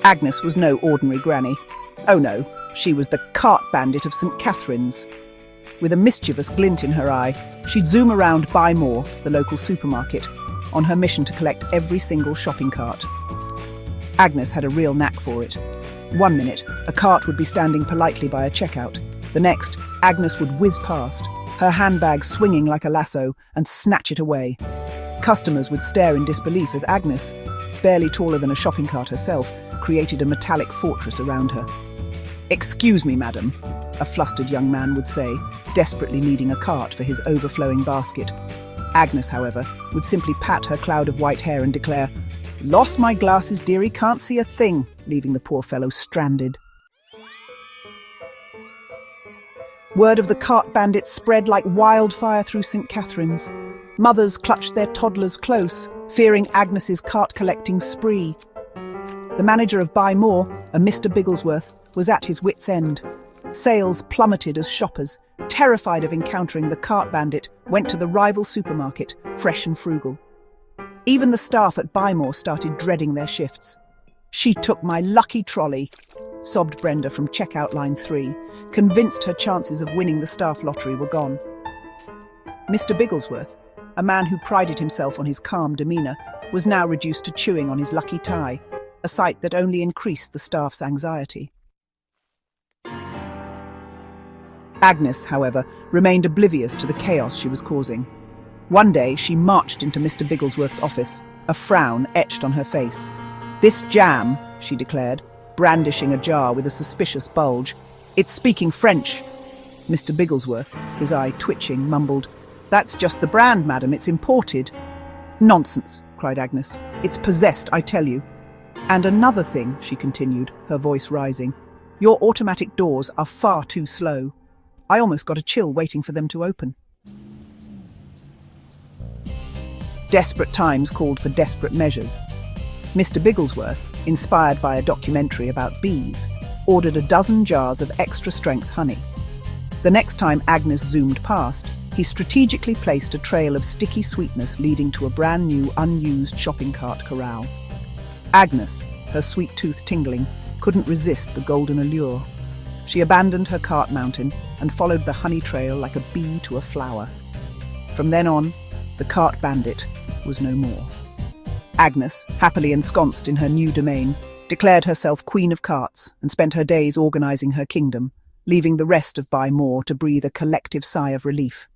Agnes was no ordinary granny. Oh no, she was the cart bandit of St. Catharines. With a mischievous glint in her eye, she'd zoom around Buy More, the local supermarket, on her mission to collect every single shopping cart. Agnes had a real knack for it. One minute, a cart would be standing politely by a checkout. The next, Agnes would whiz past, her handbag swinging like a lasso, and snatch it away. Customers would stare in disbelief as Agnes, barely taller than a shopping cart herself, created a metallic fortress around her. "Excuse me, madam," a flustered young man would say, desperately needing a cart for his overflowing basket. Agnes, however, would simply pat her cloud of white hair and declare, "Lost my glasses, dearie, can't see a thing," leaving the poor fellow stranded. Word of the cart bandit spread like wildfire through St. Catharines. Mothers clutched their toddlers close, fearing Agnes's cart-collecting spree. The manager of Buy More, a Mr. Bigglesworth, was at his wits' end. Sales plummeted as shoppers, terrified of encountering the cart bandit, went to the rival supermarket, fresh and frugal. Even the staff at Buy More started dreading their shifts. "She took my lucky trolley," sobbed Brenda from checkout line 3, convinced her chances of winning the staff lottery were gone. Mr. Bigglesworth, a man who prided himself on his calm demeanour, was now reduced to chewing on his lucky tie, a sight that only increased the staff's anxiety. Agnes, however, remained oblivious to the chaos she was causing. One day, she marched into Mr. Bigglesworth's office, a frown etched on her face. "This jam," she declared, brandishing a jar with a suspicious bulge. "It's speaking French." Mr. Bigglesworth, his eye twitching, mumbled, "That's just the brand, madam, it's imported." "Nonsense," cried Agnes. "It's possessed, I tell you. And another thing," she continued, her voice rising, "your automatic doors are far too slow. I almost got a chill waiting for them to open." Desperate times called for desperate measures. Mr. Bigglesworth, inspired by a documentary about bees, ordered a dozen jars of extra-strength honey. The next time Agnes zoomed past, he strategically placed a trail of sticky sweetness leading to a brand-new, unused shopping cart corral. Agnes, her sweet tooth tingling, couldn't resist the golden allure. She abandoned her cart mountain and followed the honey trail like a bee to a flower. From then on, the cart bandit was no more. Agnes, happily ensconced in her new domain, declared herself Queen of Carts and spent her days organising her kingdom, leaving the rest of Buy More to breathe a collective sigh of relief.